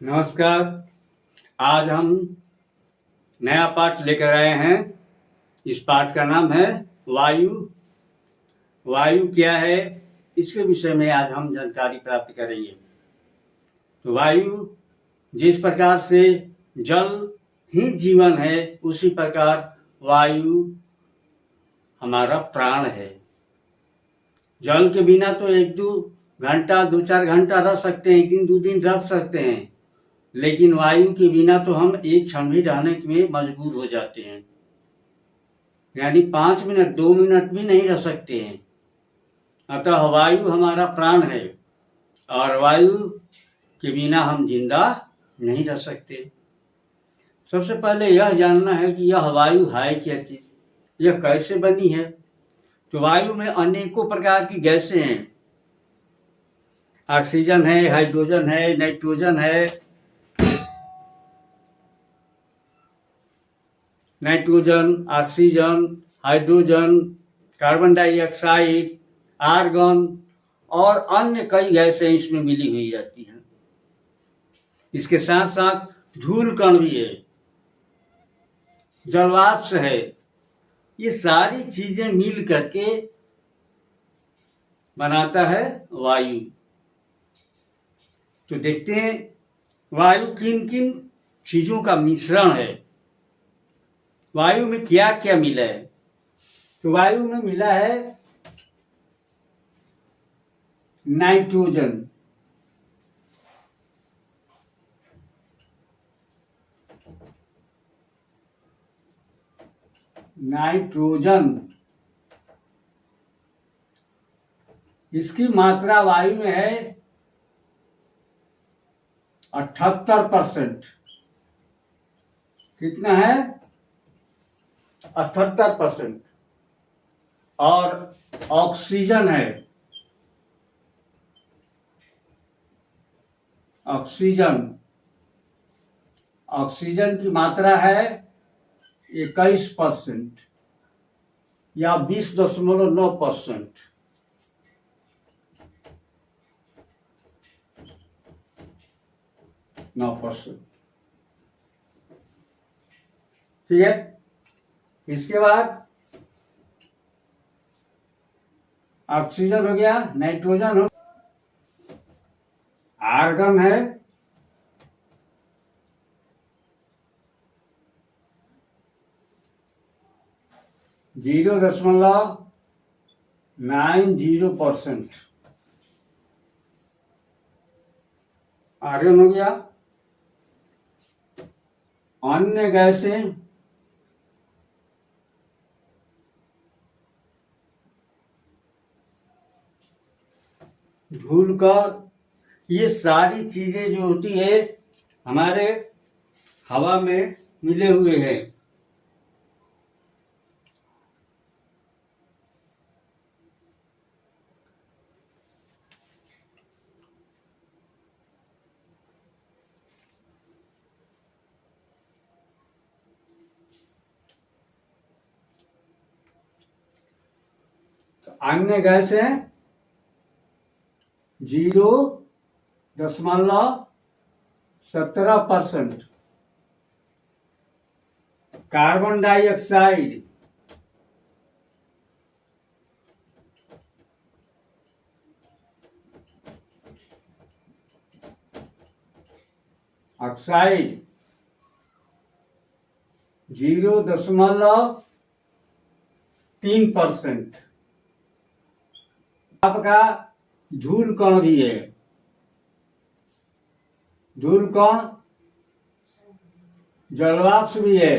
नमस्कार। आज हम नया पाठ लेकर आए हैं। इस पाठ का नाम है वायु। वायु क्या है, इसके विषय में आज हम जानकारी प्राप्त करेंगे। तो वायु जिस प्रकार से जल ही जीवन है, उसी प्रकार वायु हमारा प्राण है। जल के बिना तो 1-2 घंटा 2-4 घंटा रह सकते हैं, 1 दिन 2 दिन रह सकते हैं, लेकिन वायु के बिना तो हम एक क्षण भी रहने में मजबूर हो जाते हैं। यानी 5 मिनट 2 मिनट भी नहीं रह सकते हैं। अतः वायु हमारा प्राण है और वायु के बिना हम जिंदा नहीं रह सकते। सबसे पहले यह जानना है कि यह वायु है क्या चीज, यह कैसे बनी है। तो वायु में अनेकों प्रकार की गैसें हैं। ऑक्सीजन है, हाइड्रोजन है, नाइट्रोजन है, oxygen, hydrogen, carbon dioxide, argon और अन्य कई गैसें इसमें मिली हुई रहती हैं। इसके साथ साथ धूल कण भी है, जलवाष्प है। ये सारी चीजें मिल करके बनाता है वायु। तो देखते हैं वायु किन किन चीजों का मिश्रण है। वायु में क्या क्या मिला है। तो वायु में मिला है नाइट्रोजन, इसकी मात्रा वायु में है 78%। कितना है? 78%। और ऑक्सीजन है, ऑक्सीजन की मात्रा है 21% या 20.9%। ठीक है। इसके बाद ऑक्सीजन हो गया, नाइट्रोजन हो, आर्गन है, (0.90%) आर्गन हो गया। अन्य गैसें धूल का, ये सारी चीजें जो होती है हमारे हवा में मिले हुए हैं। तो अन्य गैसें 0.17%। Carbon dioxide, oxide 0.3%। आपका धूल कण भी है। धूल कण, जलवाष्प भी है।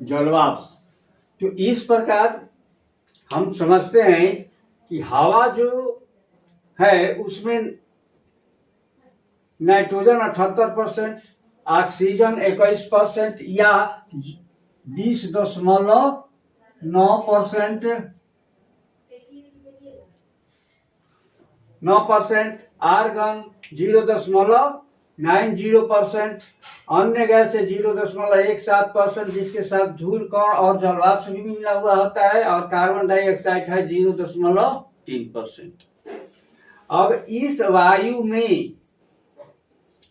जलवाष्प, तो इस प्रकार हम समझते हैं कि हवा जो है उसमें नाइट्रोजन 78%, ऑक्सीजन 21% या 20.9%, आर्गन 0.90%, अन्य गैस से 0.17%, जिसके साथ धूल कण और जलवाष्प भी मिला हुआ होता है, और कार्बन डाइऑक्साइड है 0.3%। अब इस वायु में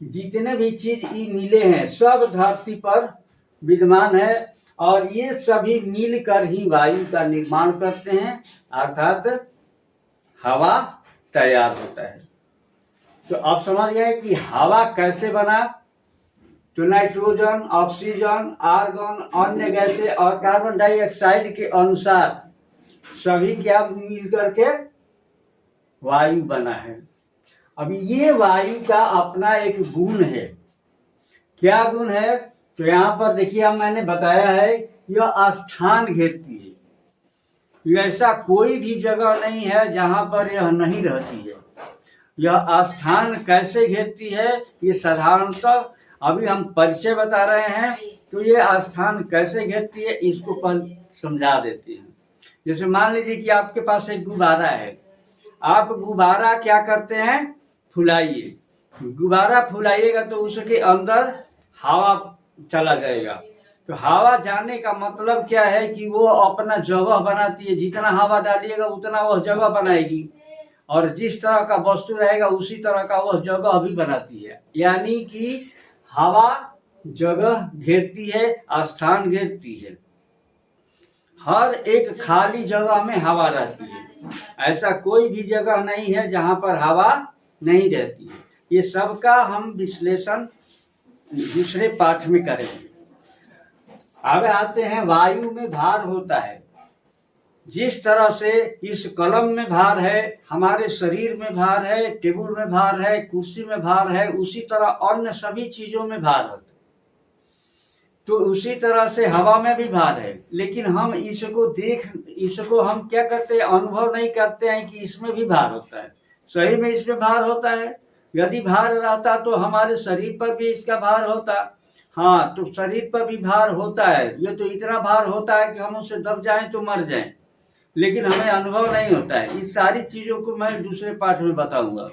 जितने भी चीज मिले हैं सब धरती पर विद्यमान है और ये सभी मिलकर ही वायु का निर्माण करते हैं, अर्थात हवा तैयार होता है। तो आप समझ गए कि हवा कैसे बना। तो नाइट्रोजन, ऑक्सीजन, आर्गन, अन्य गैसें और कार्बन डाइऑक्साइड के अनुसार सभी क्या मिलकर के वायु बना है। अब ये वायु का अपना एक गुण है। क्या गुण है? तो यहाँ पर देखिए, मैंने बताया है यह स्थान घेरती है। ऐसा कोई भी जगह नहीं है जहां पर यह नहीं रहती है। यह स्थान कैसे घेरती है, ये साधारणतः अभी हम परिचय बता रहे हैं। तो ये स्थान कैसे घेरती है इसको पहले समझा देते हैं। जैसे मान लीजिए कि आपके पास एक गुब्बारा है। आप गुब्बारा क्या करते हैं? फुलाइए। गुब्बारा फुलाइएगा तो उसके अंदर हवा चला जाएगा। तो हवा जाने का मतलब क्या है कि वो अपना जगह बनाती है। जितना हवा डालिएगा उतना वह जगह बनाएगी और जिस तरह का वस्तु रहेगा उसी तरह का वह जगह भी बनाती है। यानी कि हवा जगह घेरती है, स्थान घेरती है। हर एक खाली जगह में हवा रहती है। ऐसा कोई भी जगह नहीं है जहां पर हवा नहीं रहती है। ये सबका हम विश्लेषण दूसरे पाठ में करेंगे। अब आते हैं, वायु में भार होता है। जिस तरह से इस कलम में भार है, हमारे शरीर में भार है, टेबल में भार है, कुर्सी में भार है, उसी तरह अन्य सभी चीजों में भार होता है। तो उसी तरह से हवा में भी भार है, लेकिन हम इसको हम क्या करते हैं? अनुभव नहीं करते हैं कि इसमें भी भार होता है। सही में इसमें भार होता है। यदि भार रहता तो हमारे शरीर पर भी इसका भार होता। हाँ, तो शरीर पर भी भार होता है। ये तो इतना भार होता है कि हम उससे दब जाएं तो मर जाएं, लेकिन हमें अनुभव नहीं होता है। इस सारी चीजों को मैं दूसरे पाठ में बताऊंगा।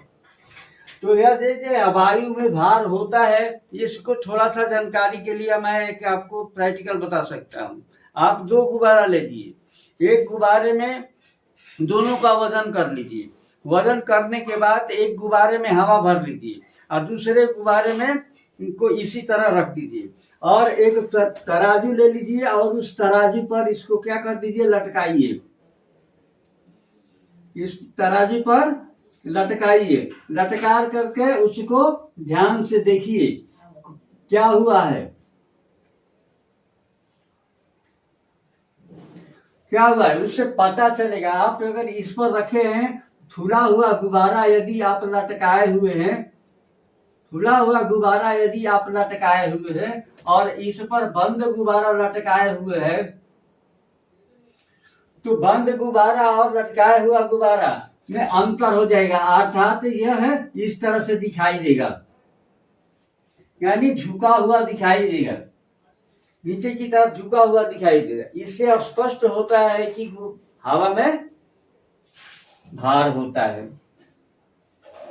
तो यह देखिए, वायु में भार होता है। इसको थोड़ा सा जानकारी के लिए मैं एक आपको प्रैक्टिकल बता सकता हूँ। आप 2 गुब्बारा ले लीजिए। एक गुब्बारे में दोनों का वजन कर लीजिए। वजन करने के बाद एक गुब्बारे में हवा भर लीजिए और दूसरे गुब्बारे में इनको इसी तरह रख दीजिए और एक तराजू ले लीजिए और उस तराजू पर इसको क्या कर दीजिए? लटकाइए। इस तराजू पर लटकाइए। लटका करके उसको ध्यान से देखिए क्या हुआ है। क्या हुआ है उससे पता चलेगा। आप अगर इस पर रखे हैं फूला हुआ गुब्बारा, यदि आप लटकाए हुए हैं, फूला हुआ गुब्बारा यदि आप लटकाए हुए हैं और इस पर बंद गुब्बारा लटकाए हुए हैं, तो बंद गुब्बारा और लटकाए हुआ गुब्बारा में अंतर हो जाएगा। अर्थात यह इस तरह से दिखाई देगा, यानी झुका हुआ दिखाई देगा, नीचे की तरफ झुका हुआ दिखाई देगा। इससे स्पष्ट होता है कि हवा में भार होता है।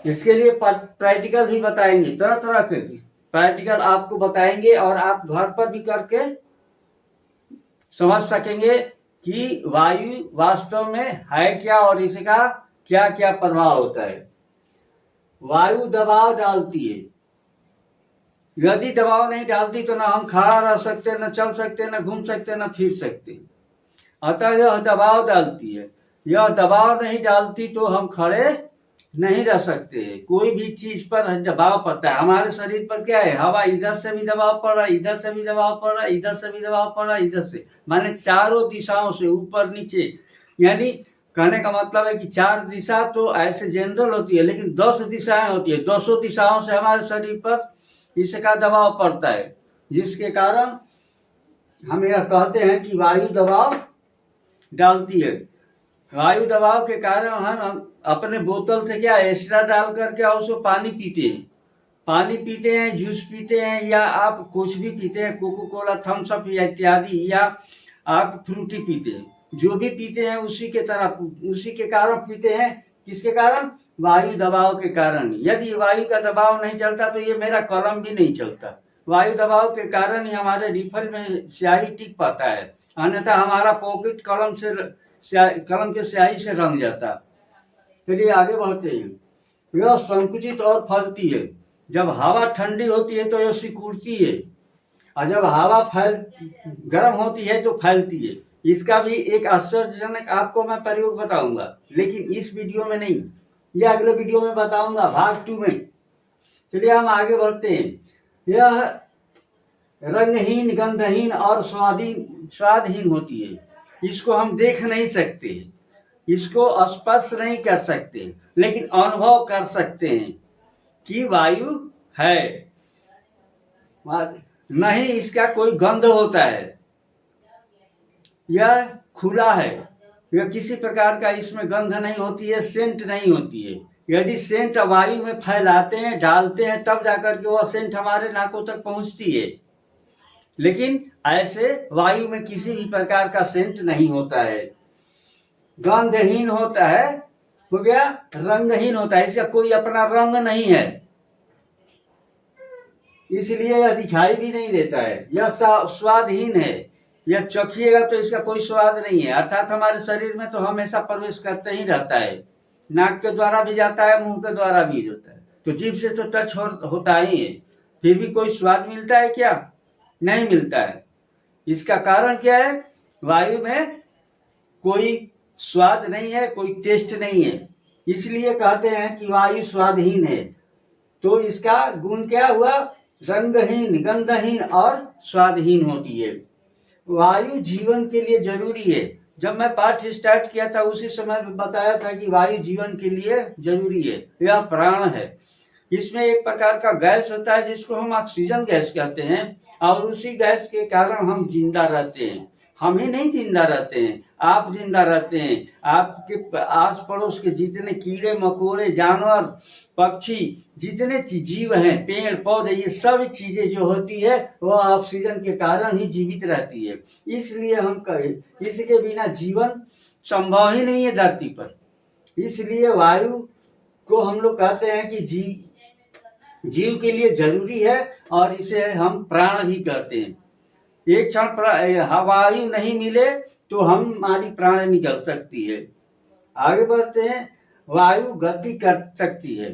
इसके लिए प्रैक्टिकल भी बताएंगे, तरह तरह के प्रैक्टिकल आपको बताएंगे और आप घर पर भी करके समझ सकेंगे कि वायु वास्तव में है क्या और इसका क्या क्या प्रभाव होता है। वायु दबाव डालती है। यदि दबाव नहीं डालती तो ना हम खड़ा रह सकते, न चल सकते, न घूम सकते, न फिर सकते। अतः यह दबाव डालती है। यह दबाव नहीं डालती तो हम खड़े नहीं रह सकते। कोई भी चीज पर दबाव पड़ता है। हमारे शरीर पर क्या है? हवा इधर से भी दबाव पड़ रहा है, इधर से भी दबाव पड़ रहा है, इधर से भी दबाव पड़ रहा है, इधर से, माने चारों दिशाओं से, ऊपर नीचे। यानी कहने का मतलब है कि 4 दिशा तो ऐसे जनरल होती है, लेकिन 10 दिशाएं होती है। 200 दिशाओं से हमारे शरीर पर इसका दबाव पड़ता है, जिसके कारण हम यह कहते हैं कि वायु दबाव डालती है। वायु दबाव के कारण हम अपने बोतल से क्या एक्स्ट्रा डाल करके और उसको पानी पीते हैं। पानी पीते हैं, जूस पीते हैं, या आप कुछ भी पीते हैं, कोको कोला, थम्स अप या इत्यादि, या आप फ्रूटी पीते हैं। जो भी पीते हैं उसी के कारण पीते हैं। किसके कारण? वायु दबाव के कारण। यदि वायु का दबाव नहीं चलता तो ये मेरा कलम भी नहीं चलता। वायु दबाव के कारण ही हमारे रिफिल में स्याही टिक पाता है, अन्यथा हमारा पॉकेट कलम के स्याही से रंग जाता। चलिए आगे बढ़ते हैं। यह संकुचित और फैलती है। जब हवा ठंडी होती है तो यह सिकुड़ती है, और जब हवा गर्म होती है तो फैलती है। इसका भी एक आश्चर्यजनक आपको मैं प्रयोग बताऊंगा, लेकिन इस वीडियो में नहीं, यह अगले वीडियो में बताऊंगा, भाग 2 में। चलिए हम आगे बढ़ते हैं। यह रंगहीन, गंधहीन और स्वादहीन होती है। इसको हम देख नहीं सकते, इसको स्पर्श नहीं कर सकते, लेकिन अनुभव कर सकते हैं कि वायु है। नहीं इसका कोई गंध होता है, यह खुला है, यह किसी प्रकार का इसमें गंध नहीं होती है, सेंट नहीं होती है। यदि सेंट वायु में फैलाते हैं, डालते हैं, तब जाकर के वह सेंट हमारे नाकों तक पहुंचती है, लेकिन ऐसे वायु में किसी भी प्रकार का सेंट नहीं होता है। गंधहीन होता है, हो गया, रंगहीन होता है, इसका कोई अपना रंग नहीं है, इसलिए यह दिखाई भी नहीं देता है। यह स्वादहीन है, यह चखिएगा तो इसका कोई स्वाद नहीं है, अर्थात हमारे शरीर में तो हमेशा प्रवेश करते ही रहता है, नाक के द्वारा भी जाता है, मुंह के द्वारा भी होता है, तो जीभ से तो टच होता ही है, फिर भी कोई स्वाद मिलता है क्या? नहीं मिलता है। इसका कारण क्या है? वायु में कोई स्वाद नहीं है, कोई टेस्ट नहीं है, इसलिए कहते हैं कि वायु स्वादहीन है। तो इसका गुण क्या हुआ? रंगहीन, गंधहीन और स्वादहीन होती है। वायु जीवन के लिए जरूरी है। जब मैं पाठ स्टार्ट किया था उसी समय बताया था कि वायु जीवन के लिए जरूरी है, यह प्राण है। इसमें एक प्रकार का गैस होता है जिसको हम ऑक्सीजन गैस कहते हैं, और उसी गैस के कारण हम जिंदा रहते हैं। हम ही नहीं जिंदा रहते हैं, आप जिंदा रहते हैं, आपके आस पड़ोस के जितने कीड़े मकोड़े, जानवर, पक्षी, जितने जीव हैं, पेड़ पौधे, ये सब चीजें जो होती है वह ऑक्सीजन के कारण ही जीवित रहती है। इसलिए हम कहें इसके बिना जीवन संभव ही नहीं है धरती पर। इसलिए वायु को हम लोग कहते हैं कि जीव के लिए जरूरी है, और इसे हम प्राण भी कहते हैं। एक क्षण वायु नहीं मिले तो हमारी प्राण निकल सकती है। आगे बढ़ते हैं। वायु गति कर सकती है,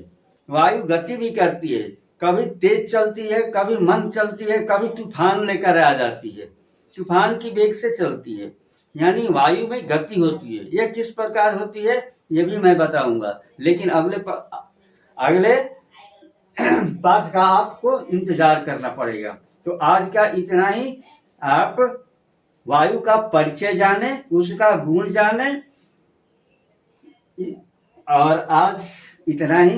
वायु गति भी करती है, कभी तेज चलती है, कभी मंद चलती है, कभी तूफान लेकर आ जाती है, तूफान की वेग से चलती है, यानी वायु में गति होती है। यह किस प्रकार होती है यह भी मैं बताऊंगा, लेकिन अगले पाठ का आपको इंतजार करना पड़ेगा। तो आज का इतना ही। आप वायु का परिचय जाने, उसका गुण जाने, और आज इतना ही।